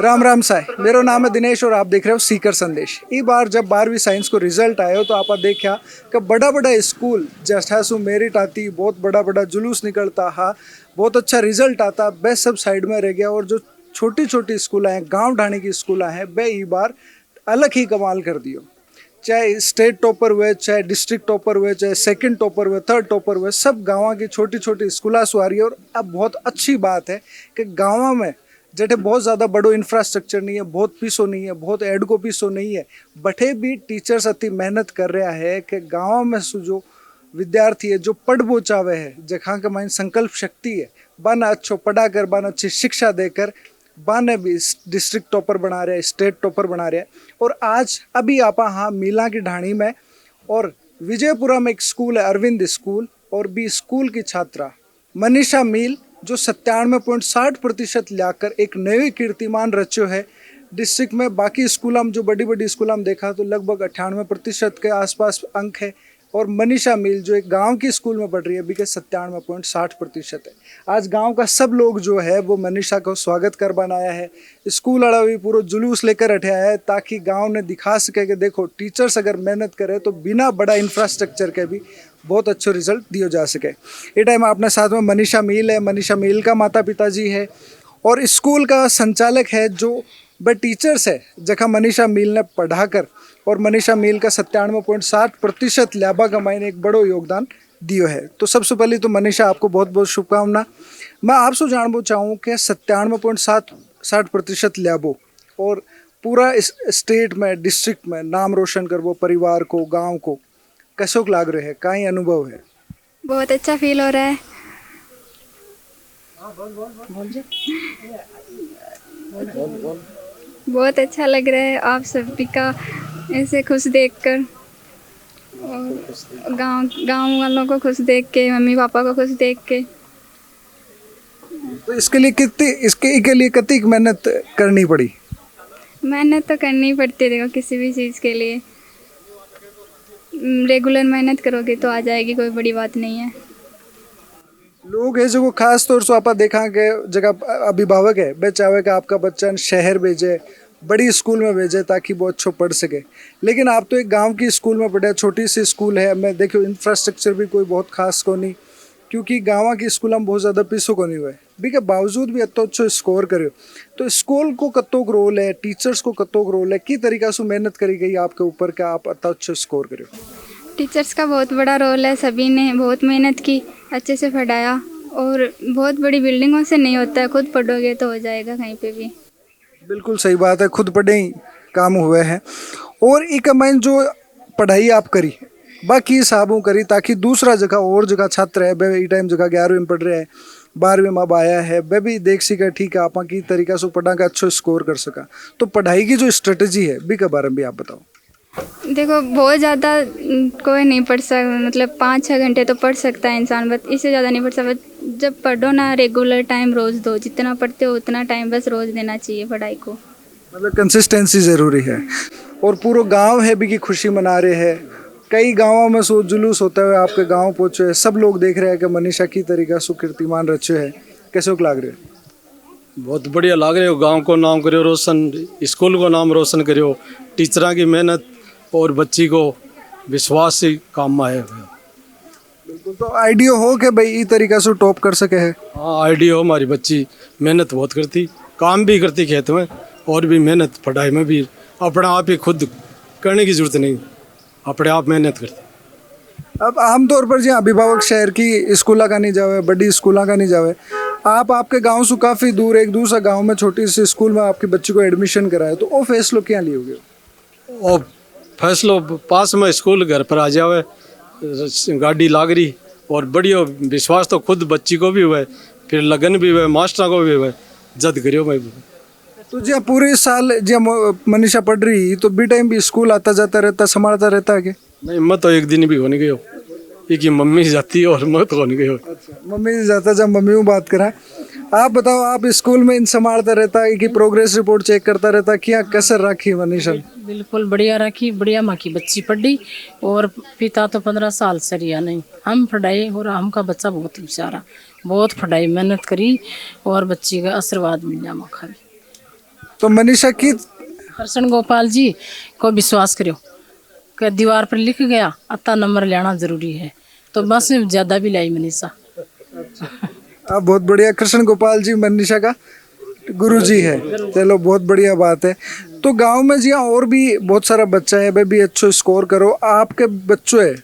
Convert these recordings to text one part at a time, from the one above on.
राम राम साई, मेरा नाम है दिनेश और आप देख रहे हो सीकर संदेश। इस बार जब 12वीं साइंस को रिजल्ट आयो तो आप देखा कि बड़ा बड़ा स्कूल जैसा सु मेरिट आती, बहुत बड़ा बड़ा जुलूस निकलता हा, बहुत अच्छा रिजल्ट आता, बेस्ट सब साइड में रह गया। और जो छोटी छोटी स्कूल हैं, गांव ढाणी की स्कूल हैं, वे इस बार अलग ही कमाल कर दियो। चाहे स्टेट टॉपर हुए, चाहे डिस्ट्रिक्ट टॉपर हुए, चाहे सेकंड टॉपर हुए, थर्ड टॉपर हुए, सब गाँव की छोटी छोटी स्कूल से आ रही है। और अब बहुत अच्छी बात है कि गाँव में जेठे बहुत ज़्यादा बड़ो इंफ्रास्ट्रक्चर नहीं है, बहुत पीसो नहीं है, बहुत एड को पीसो नहीं है, बटे भी टीचर्स अति मेहनत कर रहा है कि गाँव में जो विद्यार्थी है जो पढ़ वो चावे है, जहाँ के माइन संकल्प शक्ति है, बाना अच्छो पढ़ा कर, बाना अच्छी शिक्षा देकर बाने भी डिस्ट्रिक्ट टॉपर बना रहे हैं, स्टेट टॉपर बना रहे हैं। और आज अभी आप हाँ मीला की ढाणी में और विजयपुरा में एक स्कूल है, अरविंद स्कूल, और भी स्कूल की छात्रा मनीषा मील जो 97.60% लाकर एक नई कीर्तिमान रचो है डिस्ट्रिक्ट में। बाकी स्कूल में जो बड़ी बड़ी स्कूल में देखा तो लगभग 98% के आसपास अंक है, और मनीषा मील जो एक गांव की स्कूल में पढ़ रही है अभी के 97.60% है। आज गांव का सब लोग जो है वो मनीषा को स्वागत कर बनाया है, स्कूल वाला भी पूरा जुलूस लेकर अठया है ताकि गांव ने दिखा सके कि देखो टीचर्स अगर मेहनत करे तो बिना बड़ा इंफ्रास्ट्रक्चर के भी बहुत अच्छा रिजल्ट दिया जा सके। ये टाइम अपने साथ में मनीषा मील है, मनीषा मील का माता पिताजी है और स्कूल का संचालक है जो बे टीचर्स है जहाँ मनीषा मील ने पढ़ाकर, और मनीषा मील का 97.60% लाभा कमाई एक बड़ो योगदान दियो है। तो सबसे पहले तो मनीषा आपको बहुत बहुत शुभकामना। मैं आपसे जानना चाहूँ कि 97.60% लाभो और पूरा इस स्टेट में डिस्ट्रिक्ट में नाम रोशन करवो परिवार को, गांव को, कैसोक लाग रहे हैं, कहीं अनुभव है? बहुत अच्छा फील हो रहा है। बहुत अच्छा लग रहा है आप सभी का ऐसे खुश देखकर, और गांव वालों को खुश देख के, मम्मी पापा को खुश देख के। तो इसके लिए कितनी मेहनत करनी पड़ी? मेहनत तो करनी ही पड़ती है, देखो किसी भी चीज़ के लिए रेगुलर मेहनत करोगे तो आ जाएगी, कोई बड़ी बात नहीं है। लोग है जो खास तौर से आप देखा कि जगह अभिभावक है वे चाहे कि आपका बच्चा शहर भेजे, बड़ी स्कूल में भेजे ताकि वो अच्छा पढ़ सके, लेकिन आप तो एक गांव की स्कूल में पढ़े, छोटी सी स्कूल है। मैं देखो इंफ्रास्ट्रक्चर भी कोई बहुत खास को नहीं, क्योंकि गाँव की स्कूल में बहुत ज़्यादा पीसों को नहीं हुए भी के बावजूद भी अतो अच्छो स्कोर करो। तो स्कूल को कतोक रोल है, टीचर्स को कतोक रोल है, की तरीका से मेहनत करी गई आपके ऊपर का आप अतो अच्छो स्कोर करो? टीचर्स का बहुत बड़ा रोल है, सभी ने बहुत मेहनत की, अच्छे से पढ़ाया। और बहुत बड़ी बिल्डिंगों से नहीं होता है, खुद पढ़ोगे तो हो जाएगा कहीं पे भी। बिल्कुल सही बात है, खुद पढ़े ही काम हुए हैं। और एक मैं जो पढ़ाई आप करी बाकी हिसाबों करी ताकि दूसरा जगह और जगह छात्र है वे टाइम जगह 11वीं में पढ़ रहे हैं, 12वीं में अब आया है, वे भी देख सका ठीक है आप की तरीका से पढ़ा का अच्छो स्कोर कर सका। तो पढ़ाई की जो स्ट्रेटजी है भी के बारे में भी आप बताओ। देखो बहुत ज़्यादा कोई नहीं पढ़ सकता, मतलब 5-6 घंटे तो पढ़ सकता है इंसान, बस इससे ज़्यादा नहीं पढ़ सकता। जब पढ़ो ना रेगुलर टाइम रोज़ दो, जितना पढ़ते हो उतना टाइम बस रोज़ देना चाहिए पढ़ाई को। मतलब कंसिस्टेंसी ज़रूरी है। और पूरा गांव है भी की खुशी मना रहे हैं, कई गाँवों में सो जुलूस होते हुए आपके गाँव पहुँचे हैं, सब लोग देख रहे हैं कि मनीषा की तरीका से कीर्तिमान रचे है, कैसे लाग रहे? बहुत बढ़िया लाग रहे हो, गांव को नाम करो रोशन, स्कूल को नाम रोशन करो, टीचर की मेहनत और बच्ची को विश्वास से काम में आए। बिल्कुल, तो आइडिया हो कि भाई इस तरीका से टॉप कर सके है? हाँ आइडिया हो, हमारी बच्ची मेहनत बहुत करती, काम भी करती खेत में और भी मेहनत पढ़ाई में भी, अपना आप ही खुद करने की जरूरत नहीं, अपने आप मेहनत करती। अब आमतौर पर जी अभिभावक शहर की स्कूलों का नहीं जावे, बड़ी स्कूलों का नहीं जावे, आप आपके गांव से काफ़ी दूर एक दूसरा गांव में छोटी सी स्कूल में आपके बच्चे को एडमिशन कराए, तो वो फैसलो क्या लियोगे? और फैसलो पास में स्कूल घर पर आ जावे, गाड़ी लाग रही और बढ़िया विश्वास तो खुद बच्ची को भी हुआ, फिर लगन भी हुआ, मास्टर को भी हुआ, जद करियो मैं। तो जी पूरे साल जी मनीषा पढ़ रही तो बी टाइम भी स्कूल आता जाता रहता, संभालता रहता है कि नहीं? मैं तो एक दिन भी होने गयो, एक मम्मी जाती और मैं तो होने गयो। अच्छा, मम्मी जाता जब मम्मी में बात करा। आप बताओ, आप स्कूल में इन संभालता रहता है कि प्रोग्रेस रिपोर्ट चेक करता रहता, क्या कसर रखी मनीषा? बिल्कुल बढ़िया रखी, बढ़िया माँ की बच्ची पढ़ी, और पिता तो 15 साल से रिया नहीं, हम पढ़ाई और हमका बच्चा बहुत बेचारा बहुत पढ़ाई मेहनत करी और बच्ची का आशीर्वाद मिल जा मखा भी। तो मनीषा की कृष्ण गोपाल जी को विश्वास करो कि दीवार पर लिख गया अता नंबर लेना जरूरी है, तो बस ज़्यादा भी लाई मनीषा। आप बहुत बढ़िया। कृष्ण गोपाल जी मनीषा का गुरुजी है, चलो बहुत बढ़िया बात है। तो गांव में जी हाँ और भी बहुत सारा बच्चा है, वे भी अच्छो स्कोर करो, आपके बच्चों है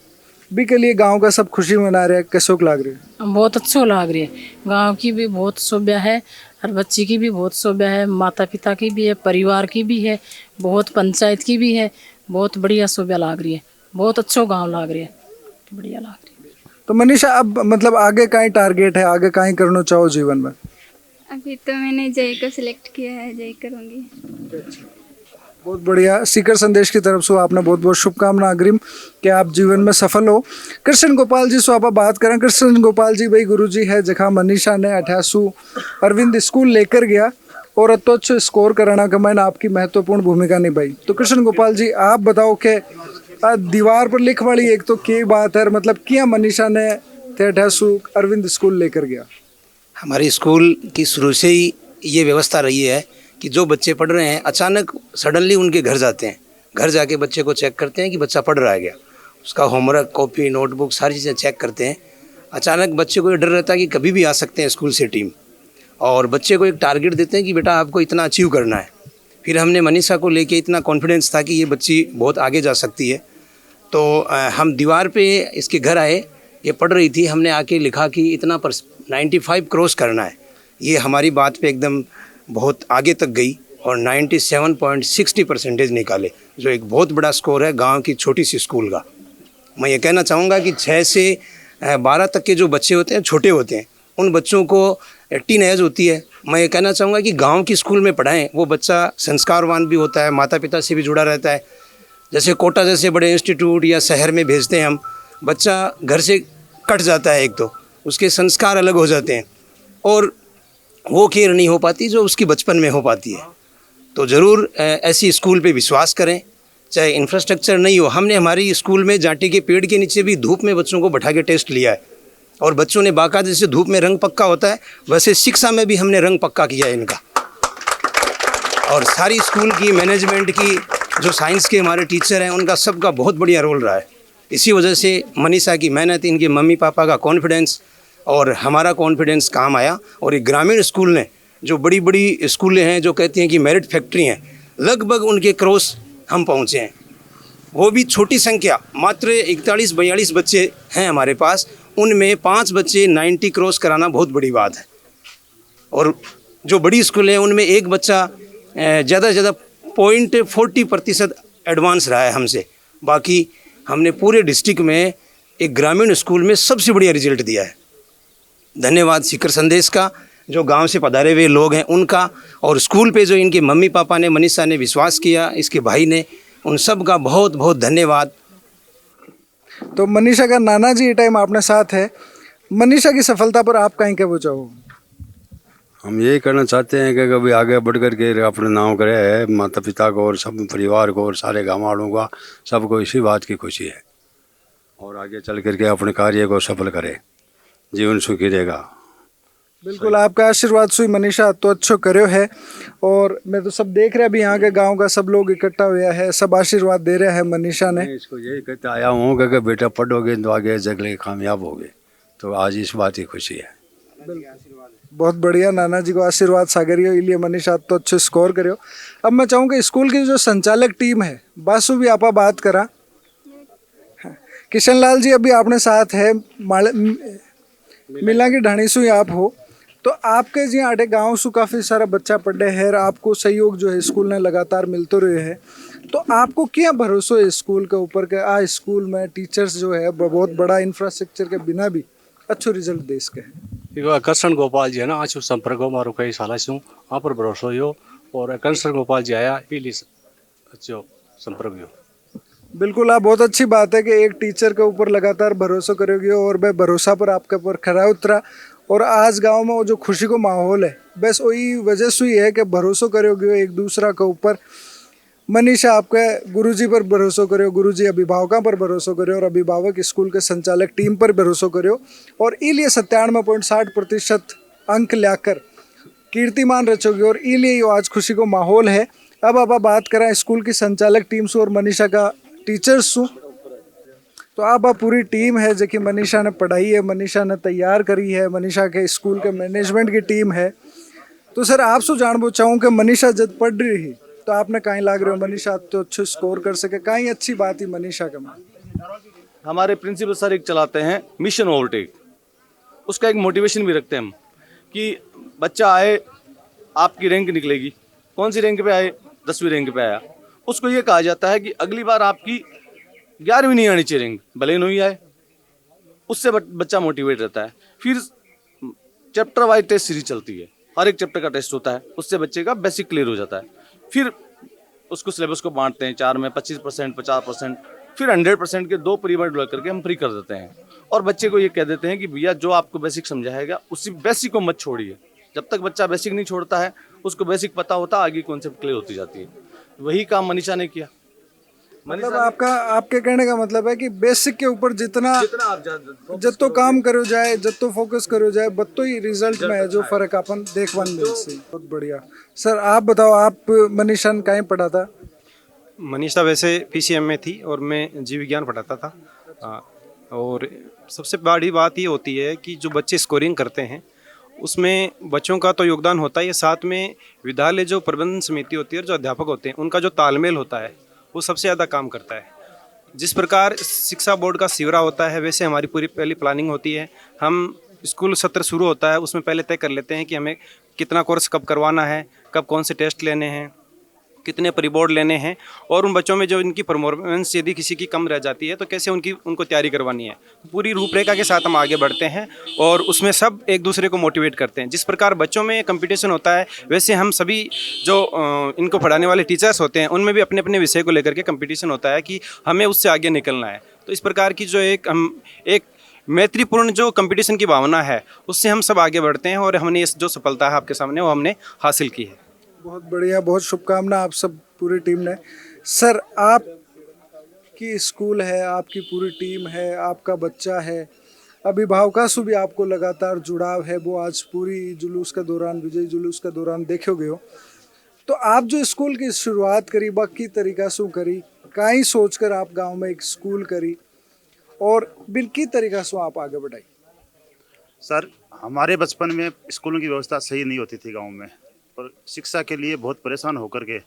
भी के लिए गांव का सब खुशी मना रहे हैं, कैसो लाग रही है? बहुत अच्छो लाग रही है, गांव की भी बहुत शोभा है और बच्ची की भी बहुत शोभा है, माता पिता की भी है, परिवार की भी है, बहुत पंचायत की भी है, बहुत बढ़िया शोभा लाग रही है, बहुत अच्छो गांव लाग रही है, बढ़िया लाग रही है। तो मनीषा अब मतलब आगे कहीं टारगेट है, आगे कहीं करना चाहो जीवन में? अभी तो मैंने जेई को सिलेक्ट किया है, जेई करूँगी। बहुत बढ़िया। सीकर संदेश की तरफ से आपने बहुत बहुत शुभकामना अग्रिम कि आप जीवन में सफल हो। कृष्ण गोपाल जी से आप बात करें। कृष्ण गोपाल जी भाई गुरुजी है जहाँ मनीषा ने 88 अरविंद स्कूल लेकर गया और अतोच्च स्कोर कराना का मैंने आपकी महत्वपूर्ण भूमिका निभाई। तो कृष्ण गोपाल जी आप बताओ कि दीवार पर लिख वाली एक तो क्या बात है, मतलब क्या मनीषा ने 88 अरविंद स्कूल लेकर गया? हमारी स्कूल की शुरू से ही ये व्यवस्था रही है कि जो बच्चे पढ़ रहे हैं अचानक सडनली उनके घर जाते हैं, घर जाके बच्चे को चेक करते हैं कि बच्चा पढ़ रहा है क्या, उसका होमवर्क, कॉपी, नोटबुक सारी चीज़ें चेक करते हैं। अचानक बच्चे को ये डर रहता है कि कभी भी आ सकते हैं स्कूल से टीम, और बच्चे को एक टारगेट देते हैं कि बेटा आपको इतना अचीव करना है। फिर हमने मनीषा को लेके इतना कॉन्फिडेंस था कि ये बच्ची बहुत आगे जा सकती है, तो हम दीवार पे इसके घर आए, ये पढ़ रही थी, हमने आके लिखा कि इतना 95 क्रॉस करना है। ये हमारी बात पे एकदम बहुत आगे तक गई और 97.60% निकाले, जो एक बहुत बड़ा स्कोर है गांव की छोटी सी स्कूल का। मैं ये कहना चाहूँगा कि 6 से 12 तक के जो बच्चे होते हैं छोटे होते हैं, उन बच्चों को टीन एज होती है। मैं ये कहना चाहूँगा कि गांव की स्कूल में पढ़ाएं, वो बच्चा संस्कारवान भी होता है, माता पिता से भी जुड़ा रहता है। जैसे कोटा जैसे बड़े इंस्टीट्यूट या शहर में भेजते हैं हम, बच्चा घर से कट जाता है, एक तो उसके संस्कार अलग हो जाते हैं और वो केयर नहीं हो पाती जो उसकी बचपन में हो पाती है। तो ज़रूर ऐसी स्कूल पे विश्वास करें, चाहे इंफ्रास्ट्रक्चर नहीं हो। हमने हमारी स्कूल में जाटी के पेड़ के नीचे भी धूप में बच्चों को बैठा के टेस्ट लिया है और बच्चों ने बाकायदा जैसे धूप में रंग पक्का होता है वैसे शिक्षा में भी हमने रंग पक्का किया है इनका। और सारी स्कूल की मैनेजमेंट की जो साइंस के हमारे टीचर हैं उनका सबका बहुत बढ़िया रोल रहा है। इसी वजह से मनीषा की मेहनत, इनके मम्मी पापा का कॉन्फिडेंस और हमारा कॉन्फिडेंस काम आया। और एक ग्रामीण स्कूल ने, जो बड़ी बड़ी स्कूलें हैं जो कहती हैं कि मेरिट फैक्ट्री हैं, लगभग उनके क्रॉस हम पहुँचे हैं। वो भी छोटी संख्या, मात्र 41-42 बच्चे हैं हमारे पास, उनमें 5 बच्चे 90 क्रॉस कराना बहुत बड़ी बात है। और जो बड़ी स्कूल हैं उनमें एक बच्चा ज़्यादा से ज़्यादा 0.40% एडवांस रहा है हमसे। बाकी हमने पूरे डिस्ट्रिक्ट में एक ग्रामीण स्कूल में सबसे बढ़िया रिजल्ट दिया है। धन्यवाद सीकर संदेश का, जो गांव से पधारे हुए लोग हैं उनका, और स्कूल पे जो इनके मम्मी पापा ने, मनीषा ने विश्वास किया, इसके भाई ने, उन सब का बहुत बहुत धन्यवाद। तो मनीषा का नाना जी ये टाइम आपने साथ है, मनीषा की सफलता पर आप कहीं क्या पूछो? हम यही करना चाहते हैं कि कभी आगे बढ़ कर के अपने नाम करे है, माता पिता को और सब परिवार को और सारे गाँव वालों का, सबको इसी बात की खुशी है, और आगे चल करके अपने कार्य को सफल करे, जीवन सुखी रहेगा। बिल्कुल, आपका आशीर्वाद सुई मनीषा तो अच्छो करो है, और मैं तो सब देख रहा अभी यहाँ के गांव का सब लोग इकट्ठा हुआ है, सब आशीर्वाद दे रहे हैं मनीषा ने। मैं इसको यही कहते आया हूँ कि बेटा पढ़ोगे तो आगे जगले कामयाब होगे, तो आज इस बात की खुशी है। बहुत बढ़िया, नाना जी को आशीर्वाद सागरियो, इसलिए मनीषा तो अच्छे स्कोर करो। अब मैं चाहूँगा स्कूल की जो संचालक टीम है, बासु भी आपा बात करा। किशन लाल जी अभी आपने साथ है, मिला की ढाणी सु आप हो, तो आपके जी आटे गांव सु काफ़ी सारा बच्चा पढ़े है, आपको सहयोग जो है स्कूल ने लगातार मिलते रहे है, तो आपको क्या भरोसा है स्कूल के ऊपर के आ स्कूल में टीचर्स जो है बहुत बड़ा इंफ्रास्ट्रक्चर के बिना भी अच्छो रिजल्ट दे सके? कृष्ण गोपाल जी है ना, आज संपर्क मारो कई साल से वहाँ पर भरोसा हो, और कृष्ण गोपाल जी आया इसलिए अच्छो संपर्क हो। बिल्कुल, आप बहुत अच्छी बात है कि एक टीचर के ऊपर लगातार भरोसा करोगे और वह भरोसा पर आपके ऊपर खरा उतरा, और आज गांव में वो जो खुशी को माहौल है बस वही वजह से ही है कि भरोसा करोगे एक दूसरा के ऊपर। मनीषा आपके गुरुजी पर भरोसा करो, गुरुजी अभिभावकों पर भरोसा करो, और अभिभावक स्कूल के संचालक टीम पर भरोसा करो, और इसलिए 97.60% अंक लाकर कीर्तिमान रचोगे और इलिए यो आज खुशी को माहौल है। अब आप बात करें स्कूल की संचालक टीम से और मनीषा का टीचर्स से, तो आप पूरी टीम है जो कि मनीषा ने पढ़ाई है, मनीषा ने तैयार करी है, मनीषा के स्कूल के मैनेजमेंट की टीम है। तो सर आपसे जानना चाहूँ कि मनीषा जब पढ़ रही तो आपने कहीं लाग रहे हो मनीषा तो अच्छे स्कोर कर सके, कहीं अच्छी बात ही मनीषा का? हमारे प्रिंसिपल सर एक चलाते हैं मिशन ओवरटेक, उसका एक मोटिवेशन भी रखते हैं हम कि बच्चा आए, आपकी रैंक निकलेगी, कौन सी रैंक पे आए, 10वीं रैंक पे आया, उसको ये कहा जाता है कि अगली बार आपकी 11वीं नहीं आनी चाहिए रैंक, भले ही नहीं आए, उससे बच्चा मोटिवेट रहता है। फिर चैप्टर वाइज टेस्ट सीरीज चलती है, हर एक चैप्टर का टेस्ट होता है, उससे बच्चे का बेसिक क्लियर हो जाता है। फिर उसको सिलेबस को बांटते हैं 4 में 25%, 50%, फिर 100% के 2 पीरियड लग करके हम फ्री कर देते हैं और बच्चे को ये कह देते हैं कि भैया जो आपको बेसिक समझाएगा उसी बेसिक को मत छोड़िए। जब तक बच्चा बेसिक नहीं छोड़ता है, उसको बेसिक पता होता, आगे कॉन्सेप्ट क्लियर होती जाती है। वही काम मनीषा ने किया। मतलब आपके कहने का मतलब है कि बेसिक के ऊपर जितना जत्तो काम करो जाए, जत्तो फोकस करो जाए, बत्तो ही रिजल्ट में है जो फर्क अपन देख बन से। बहुत बढ़िया। सर आप बताओ, आप मनीषा ने कहीं पढ़ा था? मनीषा वैसे पीसीएम में थी और मैं जीव विज्ञान पढ़ाता था। और सबसे बड़ी बात ये होती है कि जो बच्चे स्कोरिंग करते हैं उसमें बच्चों का तो योगदान होता ही है, साथ में विद्यालय जो प्रबंधन समिति होती है और जो अध्यापक होते हैं उनका जो तालमेल होता है वो सबसे ज़्यादा काम करता है। जिस प्रकार शिक्षा बोर्ड का शिविरा होता है वैसे हमारी पूरी पहली प्लानिंग होती है। हम स्कूल सत्र शुरू होता है उसमें पहले तय कर लेते हैं कि हमें कितना कोर्स कब करवाना है, कब कौन से टेस्ट लेने हैं, कितने परिबोर्ड लेने हैं और उन बच्चों में जो इनकी परफॉर्मेंस यदि किसी की कम रह जाती है तो कैसे उनको तैयारी करवानी है। पूरी रूपरेखा के साथ हम आगे बढ़ते हैं और उसमें सब एक दूसरे को मोटिवेट करते हैं। जिस प्रकार बच्चों में कंपटीशन होता है वैसे हम सभी जो इनको पढ़ाने वाले टीचर्स होते हैं उनमें भी अपने अपने विषय को लेकर के कंपटीशन होता है कि हमें उससे आगे निकलना है। तो इस प्रकार की जो एक मैत्रीपूर्ण जो कंपटीशन की भावना है उससे हम सब आगे बढ़ते हैं और हमने इस जो सफलता है आपके सामने वो हमने हासिल की है। बहुत बढ़िया, बहुत शुभकामना आप सब पूरी टीम ने। सर आपकी स्कूल है, आपकी पूरी टीम है, आपका बच्चा है, अभिभावकों से भी आपको लगातार जुड़ाव है, वो आज पूरी जुलूस के दौरान, विजय जुलूस के दौरान देखोगे हो। तो आप जो स्कूल की शुरुआत करी बाकी तरीका से करी, कहीं सोचकर आप गांव में एक स्कूल करी और बिल्की तरीका से आप आगे बढ़ाई? सर हमारे बचपन में स्कूलों की व्यवस्था सही नहीं होती थी गांव में और शिक्षा के लिए बहुत परेशान होकर के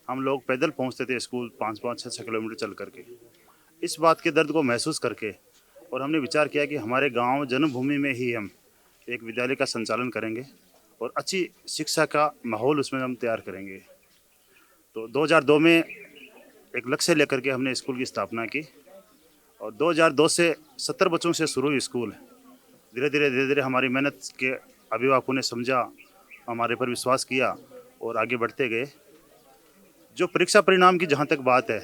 हम लोग पैदल पहुंचते थे स्कूल 5-5, 6-6 किलोमीटर चल करके। इस बात के दर्द को महसूस करके और हमने विचार किया कि हमारे गांव जन्मभूमि में ही हम एक विद्यालय का संचालन करेंगे और अच्छी शिक्षा का माहौल उसमें हम तैयार करेंगे। तो 2002 में एक लक्ष्य लेकर के हमने स्कूल की स्थापना की और 2002 से 70 बच्चों से शुरू हुई स्कूल। धीरे धीरे हमारी मेहनत के अभिभावकों ने समझा, हमारे पर विश्वास किया और आगे बढ़ते गए। जो परीक्षा परिणाम की जहाँ तक बात है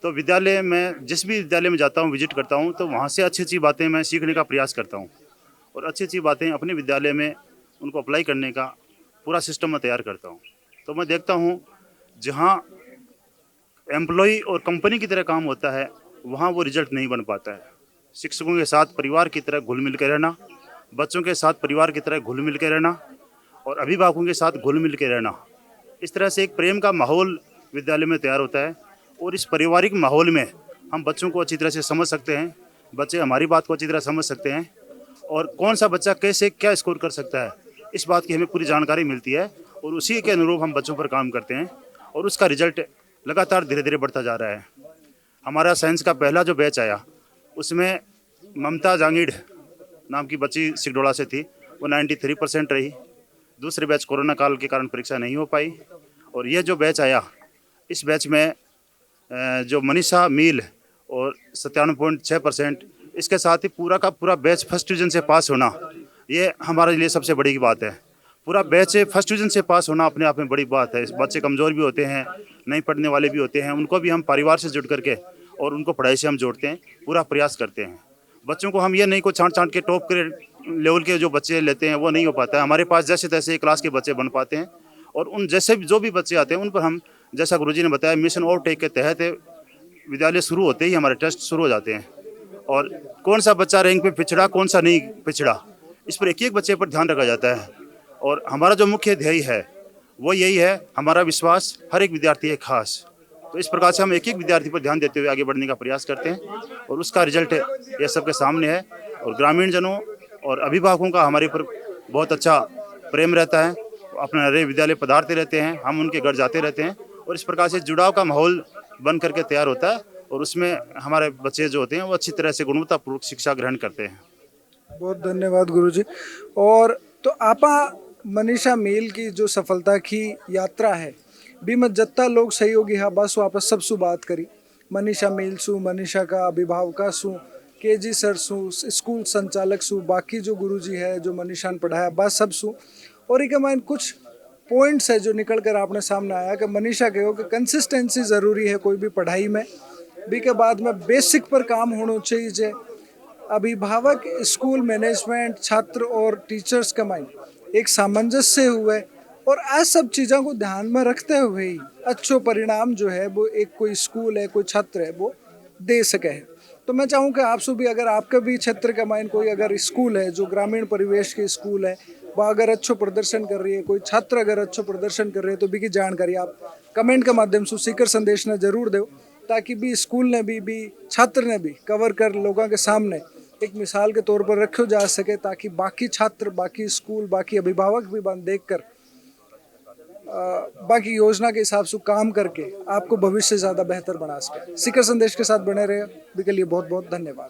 तो विद्यालय में, जिस भी विद्यालय में जाता हूँ, विजिट करता हूँ, तो वहाँ से अच्छी अच्छी बातें मैं सीखने का प्रयास करता हूँ और अच्छी अच्छी बातें अपने विद्यालय में उनको अप्लाई करने का पूरा सिस्टम मैं तैयार करता हूँ। तो मैं देखता हूँ जहाँ एम्प्लॉय और कंपनी की तरह काम होता है वहाँ वो रिजल्ट नहीं बन पाता है। शिक्षकों के साथ परिवार की तरह घुल मिल के रहना, बच्चों के साथ परिवार की तरह घुल मिल के रहना और अभिभावकों के साथ घुल मिल के रहना, इस तरह से एक प्रेम का माहौल विद्यालय में तैयार होता है और इस पारिवारिक माहौल में हम बच्चों को अच्छी तरह से समझ सकते हैं, बच्चे हमारी बात को अच्छी तरह समझ सकते हैं और कौन सा बच्चा कैसे क्या स्कोर कर सकता है इस बात की हमें पूरी जानकारी मिलती है और उसी के अनुरूप हम बच्चों पर काम करते हैं और उसका रिजल्ट लगातार धीरे धीरे बढ़ता जा रहा है। हमारा साइंस का पहला जो बैच आया उसमें ममता जांगीड़ नाम की बच्ची सिगडोला से थी, वो 93% रही। दूसरे बैच कोरोना काल के कारण परीक्षा नहीं हो पाई और ये जो बैच आया इस बैच में जो मनीषा मील और 97.6%, इसके साथ ही पूरा का पूरा बैच फर्स्ट डिवीज़न से पास होना, ये हमारे लिए सबसे बड़ी बात है। पूरा बैच फर्स्ट डिवीज़न से पास होना अपने आप में बड़ी बात है। बच्चे कमज़ोर भी होते हैं, नहीं पढ़ने वाले भी होते हैं, उनको भी हम परिवार से जुड़ करके और उनको पढ़ाई से हम जोड़ते हैं, पूरा प्रयास करते हैं। बच्चों को हम ये नहीं को छांट के टॉप के लेवल के जो बच्चे लेते हैं वो नहीं हो पाता है। हमारे पास जैसे तैसे क्लास के बच्चे बन पाते हैं और उन जैसे जो भी बच्चे आते हैं उन पर हम, जैसा गुरुजी ने बताया, मिशन ओवरटेक के तहत विद्यालय शुरू होते ही हमारे टेस्ट शुरू हो जाते हैं और कौन सा बच्चा रैंक पे पिछड़ा, कौन सा नहीं पिछड़ा, इस पर एक एक बच्चे पर ध्यान रखा जाता है और हमारा जो मुख्य ध्येय है वो यही है, हमारा विश्वास हर एक विद्यार्थी है खास। तो इस प्रकार से हम एक एक विद्यार्थी पर ध्यान देते हुए आगे बढ़ने का प्रयास करते हैं और उसका रिजल्ट ये सबके सामने है। और ग्रामीण जनों और अभिभावकों का हमारे ऊपर बहुत अच्छा प्रेम रहता है, अपने नए विद्यालय पधारते रहते हैं, हम उनके घर जाते रहते हैं और इस प्रकार से जुड़ाव का माहौल बन करके तैयार होता है और उसमें हमारे बच्चे जो होते हैं वो अच्छी तरह से गुणवत्तापूर्वक शिक्षा ग्रहण करते हैं। बहुत धन्यवाद गुरुजी। और तो आपा मनीषा मील की जो सफलता की यात्रा है भी मत जत्ता लोग सहयोगी हाँ बस वापस सबसु बात करी, मनीषा मील सु, मनीषा का अभिभावका सु, केजी सर सु, स्कूल संचालक सु, बाकी जो गुरुजी है जो मनीषा ने पढ़ाया बस सब सु। और एक माइन कुछ पॉइंट्स है जो निकल कर आपने सामने आया कि मनीषा कहो कि कंसिस्टेंसी ज़रूरी है कोई भी पढ़ाई में, भी के बाद में बेसिक पर काम होना चाहिए। अभिभावक, स्कूल मैनेजमेंट, छात्र और टीचर्स का माइंड एक सामंजस्य हुए और आज सब चीज़ों को ध्यान में रखते हुए ही अच्छो परिणाम जो है वो एक कोई स्कूल है, कोई छात्र है वो दे सके है। तो मैं चाहूँ कि आपसे भी अगर आपके भी क्षेत्र का माइंड कोई अगर स्कूल है जो ग्रामीण परिवेश के स्कूल है वह अगर अच्छो प्रदर्शन कर रही है, कोई छात्र अगर अच्छो प्रदर्शन कर रहे हैं तो भी की जानकारी आप कमेंट के माध्यम से सीकर संदेश ने जरूर दो, ताकि भी स्कूल ने भी छात्र ने भी कवर कर लोगों के सामने एक मिसाल के तौर पर रखो जा सके, ताकि बाकी छात्र, बाकी स्कूल, बाकी अभिभावक भी देख कर बाकी योजना के हिसाब से काम करके आपको भविष्य ज़्यादा बेहतर बना सके। सीकर संदेश के साथ बने रहे, अभी के लिए बहुत बहुत धन्यवाद।